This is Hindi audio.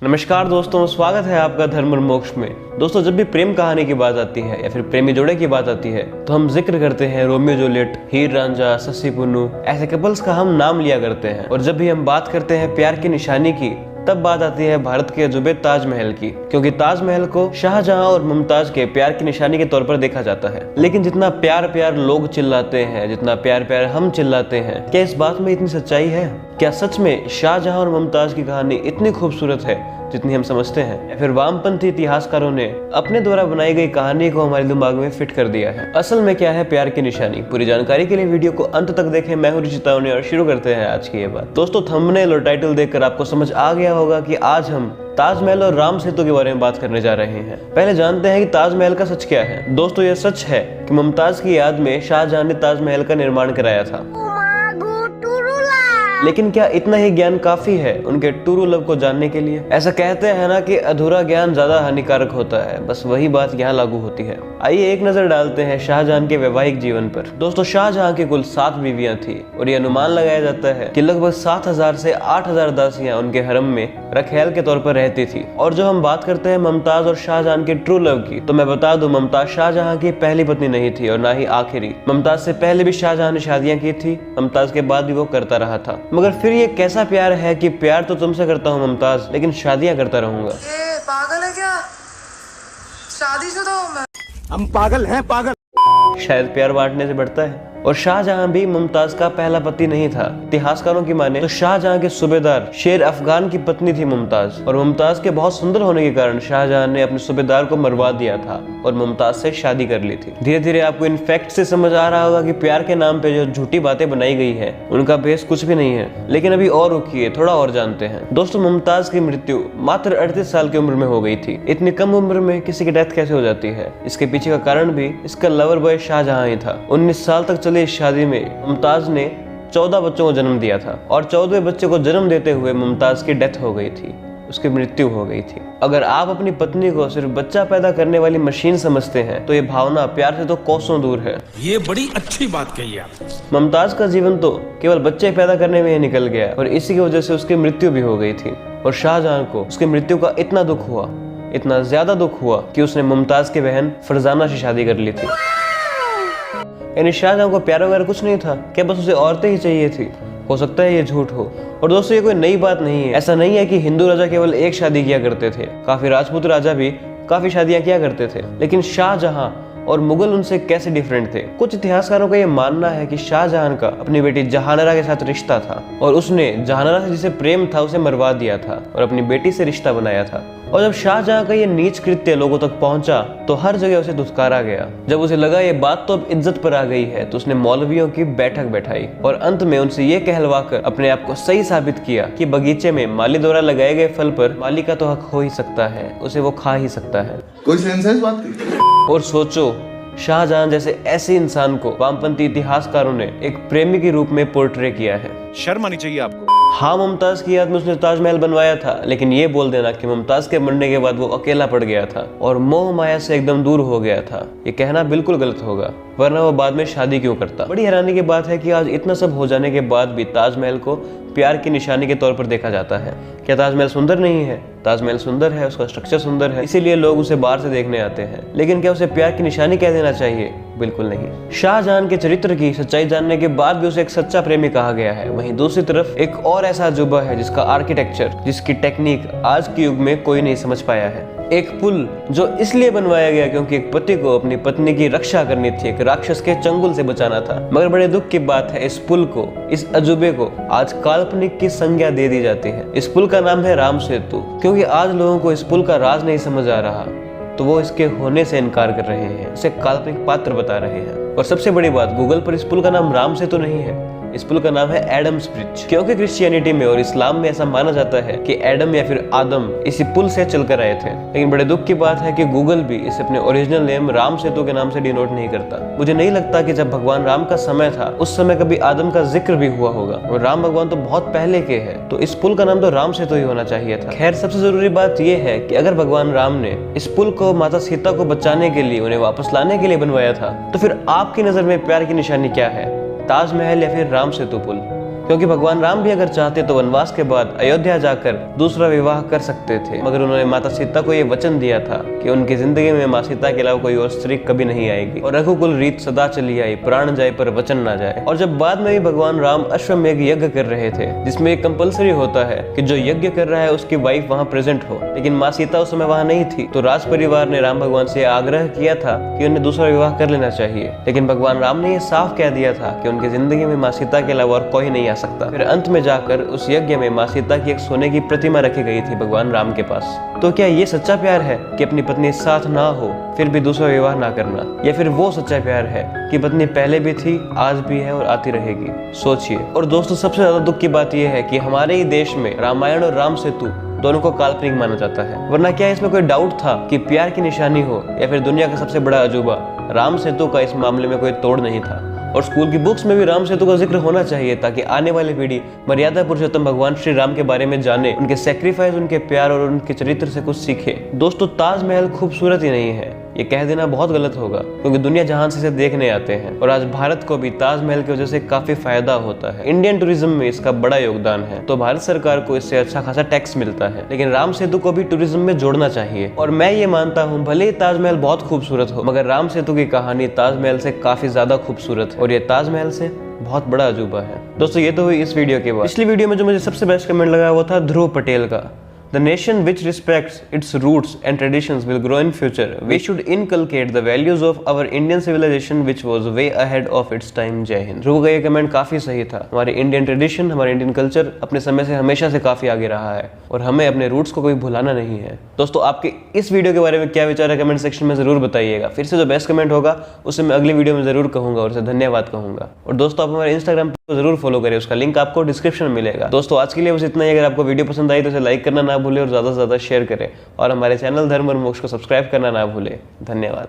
नमस्कार दोस्तों, स्वागत है आपका धर्म और मोक्ष में। दोस्तों, जब भी प्रेम कहानी की बात आती है या फिर प्रेमी जोड़े की बात आती है तो हम जिक्र करते हैं रोमियो जूलियट, हीर रांझा, शशि पुन्नू, ऐसे कपल्स का हम नाम लिया करते हैं। और जब भी हम बात करते हैं प्यार की निशानी की, तब बात आती है भारत के अजूबे ताजमहल की, क्योंकि ताजमहल को शाहजहां और मुमताज के प्यार की निशानी के तौर पर देखा जाता है। लेकिन जितना प्यार प्यार लोग चिल्लाते हैं, जितना प्यार प्यार हम चिल्लाते हैं, क्या इस बात में इतनी सच्चाई है? क्या सच में शाहजहां और मुमताज की कहानी इतनी खूबसूरत है जितनी हम समझते हैं, या फिर वामपंथी इतिहासकारों ने अपने द्वारा बनाई गई कहानी को हमारे दिमाग में फिट कर दिया है? असल में क्या है प्यार की निशानी? पूरी जानकारी के लिए वीडियो को अंत तक देखें। मैं हूं ऋषि तावनी और शुरू करते हैं आज की ये बात। दोस्तों, थंबनेल और टाइटल देखकर आपको समझ आ गया होगा कि आज हम ताजमहल और राम सेतु के बारे में बात करने जा रहे हैं। पहले जानते हैं कि ताजमहल का सच क्या है। दोस्तों, यह सच है कि मुमताज की याद में शाहजहां ने ताजमहल का निर्माण कराया था। लेकिन क्या इतना ही ज्ञान काफी है उनके टूरू लव को जानने के लिए? ऐसा कहते हैं ना कि अधूरा ज्ञान ज्यादा हानिकारक होता है, बस वही बात यहाँ लागू होती है। आइए एक नजर डालते हैं शाहजहां के वैवाहिक जीवन पर। दोस्तों, शाहजहां की कुल 7 बीवियां थी और ये अनुमान लगाया जाता है कि लगभग 7000 से 8000 दासियां उनके हरम में रखैल के तौर पर रहती थी। और जो हम बात करते हैं मुमताज और शाहजहां के ट्रू लव की, तो मैं बता दूं, मुमताज शाहजहां की पहली पत्नी नहीं थी और ना ही आखिरी। मुमताज से पहले भी शाहजहां ने शादियां की थी, मुमताज के बाद भी वो करता रहा था। मगर फिर ये कैसा प्यार है कि प्यार तो तुमसे करता हूँ मुमताज, लेकिन शादियां करता रहूंगा। ये पागल है क्या? शादीशुदा हूं मैं। हम पागल हैं, पागल। शायद प्यार बांटने से बढ़ता है। और शाहजहां भी मुमताज का पहला पति नहीं था। इतिहासकारों की माने तो शाहजहां के सूबेदार शेर अफगान की पत्नी थी मुमताज, और मुमताज के बहुत सुंदर होने के कारण शाहजहां ने अपने सूबेदार को मरवा दिया था और मुमताज से शादी कर ली थी। धीरे धीरे आपको इन फैक्ट से समझ आ रहा होगा कि प्यार के नाम पे जो झूठी बातें बनाई गई है उनका बेस कुछ भी नहीं है। लेकिन अभी और रुकिए, थोड़ा और जानते हैं। दोस्तों, मुमताज की मृत्यु मात्र 38 साल की उम्र में हो गई थी। इतनी कम उम्र में किसी की डेथ कैसे हो जाती है? इसके पीछे का कारण भी इसका लवर बॉय शाहजहां ही था। 19 साल तक चली इस शादी में मुमताज ने 14 बच्चों को जन्म दिया था और 14वें बच्चे को जन्म देते हुए मुमताज की डेथ हो गई थी, उसकी मृत्यु हो गई थी। अगर आप अपनी पत्नी को सिर्फ बच्चा पैदा करने वाली मशीन समझते हैं तो ये भावना प्यार से तो कोसों दूर है। ये बड़ी अच्छी बात कही आप। मुमताज का जीवन तो केवल बच्चे पैदा करने में ही निकल गया और इसी की वजह से उसकी मृत्यु भी हो गई थी। और शाहजहां को उसकी मृत्यु का इतना दुख हुआ, इतना ज्यादा दुख हुआ कि उसने मुमताज की बहन फरजाना से शादी कर ली थी। यानी शाहजहां को प्यार वगैरह कुछ नहीं था, क्या बस उसे औरतें ही चाहिए थी? हो सकता है ये झूठ हो। और दोस्तों, ये कोई नई बात नहीं है। ऐसा नहीं है कि हिंदू राजा केवल एक शादी किया करते थे, काफी राजपूत राजा भी काफी शादियां किया करते थे। लेकिन शाहजहां और मुगल उनसे कैसे डिफरेंट थे? कुछ इतिहासकारों का यह मानना है कि शाहजहां का अपनी बेटी जहानारा के साथ रिश्ता था और उसने जहानारा से जिसे प्रेम था उसे मरवा दिया था और अपनी बेटी से रिश्ता बनाया था। और जब शाहजहां का ये नीच कृत्य लोगों तक पहुंचा तो हर जगह उसे धुतकारा गया। जब उसे लगा ये बात तो अब इज्जत पर आ गई है तो उसने मौलवियों की बैठक बैठाई और अंत में उनसे ये कहलवाकर अपने आप को सही साबित किया कि बगीचे में माली द्वारा लगाए गए फल पर माली का तो हक हो ही सकता है, उसे वो खा ही सकता है। कोई सेंस है इस बात की? और सोचो, शाहजहां जैसे ऐसे इंसान को वामपंथी इतिहासकारों ने एक प्रेमी के रूप में पोर्ट्रे किया है। शर्म आनी चाहिए आपको। हाँ, मुमताज की याद में उसने ताजमहल बनवाया था, लेकिन ये बोल देना कि मुमताज के मरने के बाद वो अकेला पड़ गया था और मोह माया से एकदम दूर हो गया था, ये कहना बिल्कुल गलत होगा, वरना वो बाद में शादी क्यों करता? बड़ी हैरानी की बात है कि आज इतना सब हो जाने के बाद भी ताजमहल को प्यार की निशानी के तौर पर देखा जाता है। क्या ताजमहल सुंदर नहीं है? ताजमहल सुंदर है, उसका स्ट्रक्चर सुंदर है, इसीलिए लोग उसे बाहर से देखने आते हैं। लेकिन क्या उसे प्यार की निशानी कह देना चाहिए? बिल्कुल नहीं। शाहजहां के चरित्र की सच्चाई जानने के बाद भी उसे एक सच्चा प्रेमी कहा गया है। वहीं दूसरी तरफ एक और ऐसा अजूबा है जिसका आर्किटेक्चर, जिसकी टेक्निक आज के युग में कोई नहीं समझ पाया है। एक पुल जो इसलिए बनवाया गया क्योंकि एक पति को अपनी पत्नी की रक्षा करनी थी, एक राक्षस के चंगुल से बचाना था। मगर बड़े दुख की बात है, इस पुल को, इस अजूबे को आज काल्पनिक की संज्ञा दे दी जाती है। इस पुल का नाम है राम सेतु, क्योंकि आज लोगों को इस पुल का राज नहीं समझ आ रहा तो वो इसके होने से इनकार कर रहे हैं, इसे काल्पनिक पात्र बता रहे हैं। और सबसे बड़ी बात, गूगल पर इस पुल का नाम राम सेतु नहीं है, इस पुल का नाम है एडम्स ब्रिज, क्योंकि क्रिश्चियनिटी में और इस्लाम में ऐसा माना जाता है कि एडम या फिर आदम इसी पुल से चलकर आए थे। लेकिन बड़े दुख की बात है कि गूगल भी इसे अपने ओरिजिनल नेम राम सेतु के नाम से डिनोट नहीं करता। मुझे नहीं लगता कि जब भगवान राम का समय था उस समय कभी आदम का जिक्र भी हुआ होगा, और राम भगवान तो बहुत पहले के हैं, तो इस पुल का नाम तो राम सेतु ही होना चाहिए था। खैर, सबसे जरूरी बात यह है कि अगर भगवान राम ने इस पुल को माता सीता को बचाने के लिए, उन्हें वापस लाने के लिए बनवाया था, तो फिर आपकी नजर में प्यार की निशानी क्या है? ताजमहल या फिर राम सेतु पुल? क्योंकि भगवान राम भी अगर चाहते तो वनवास के बाद अयोध्या जाकर दूसरा विवाह कर सकते थे, मगर उन्होंने माता सीता को ये वचन दिया था कि उनकी जिंदगी में माँ सीता के अलावा कोई और स्त्री कभी नहीं आएगी और रघुकुल रीत सदा चली आई, प्राण जाए पर वचन ना जाए। और जब बाद में भी भगवान राम अश्वमेघ यज्ञ कर रहे थे, जिसमें एक कंपलसरी होता है कि जो यज्ञ कर रहा है उसकी वाइफ वहाँ प्रेजेंट हो, लेकिन माँ सीता उस समय वहाँ नहीं थी, तो राज परिवार ने राम भगवान से आग्रह किया था कि उन्हें दूसरा विवाह कर लेना चाहिए। लेकिन भगवान राम ने यह साफ कह दिया था कि उनकी जिंदगी में माँ सीता के अलावा और कोई नहीं आ सकता। फिर अंत में जाकर उस यज्ञ में माँ सीता की एक सोने की प्रतिमा रखी गई थी भगवान राम के पास। तो क्या ये सच्चा प्यार है कि अपनी पत्नी साथ ना हो फिर भी दूसरा विवाह ना करना, या फिर वो सच्चा प्यार है कि पत्नी पहले भी थी, आज भी है और आती रहेगी? सोचिए। और दोस्तों, सबसे ज्यादा दुख की बात यह है कि हमारे ही देश में रामायण और राम सेतु दोनों को काल्पनिक माना जाता है, वरना क्या इसमें कोई डाउट था कि प्यार की निशानी हो या फिर दुनिया का सबसे बड़ा अजूबा, राम सेतु का इस मामले में कोई तोड़ नहीं था। और स्कूल की बुक्स में भी राम सेतु का जिक्र होना चाहिए ताकि आने वाली पीढ़ी मर्यादा पुरुषोत्तम भगवान श्री राम के बारे में जाने, उनके सेक्रीफाइस, उनके प्यार और उनके चरित्र से कुछ सीखे। दोस्तों, ताजमहल खूबसूरत ही नहीं है, ये कह देना बहुत गलत होगा, क्योंकि दुनिया जहां से इसे देखने आते हैं और आज भारत को भी ताजमहल की वजह से काफी फायदा होता है। इंडियन टूरिज्म में इसका बड़ा योगदान है, तो भारत सरकार को इससे अच्छा खासा टैक्स मिलता है। लेकिन राम सेतु को भी टूरिज्म में जोड़ना चाहिए। और मैं ये मानता हूँ, भले ही ताजमहल बहुत खूबसूरत हो, मगर राम सेतु की कहानी ताजमहल से काफी ज्यादा खूबसूरत है और ये ताजमहल से बहुत बड़ा अजूबा है। दोस्तों, ये तो हुई इस वीडियो के बाद। पिछली वीडियो में जो मुझे सबसे बेस्ट कमेंट लगा वो था ध्रुव पटेल का। The nation which respects its roots and traditions will grow in future. We should inculcate the values of our Indian civilization which was way ahead of its time. जय हिंद। ध्रुव का ये कमेंट काफी सही था। हमारे इंडियन ट्रेडिशन, हमारे इंडियन कल्चर अपने समय से हमेशा से काफी आगे रहा है और हमें अपने रूट्स को कभी भुलाना नहीं है। दोस्तों, आपके इस वीडियो के बारे में क्या विचार है कमेंट सेक्शन में जरूर बताइएगा। फिर से जो बेस्ट कमेंट होगा उसे मैं अगली वीडियो में जरूर कहूंगा और उसे धन्यवाद कहूंगा। और दोस्तों, आप हमारे इंस्टाग्राम को जरूर फॉलो करें, उसका लिंक आपको डिस्क्रिप्शन में मिलेगा। दोस्तों, आज के लिए बस इतना ही। अगर आपको वीडियो पसंद आई तो इसे लाइक करना ना भूलें और ज्यादा से ज्यादा शेयर करें और हमारे चैनल धर्म और मोक्ष को सब्सक्राइब करना ना भूलें। धन्यवाद।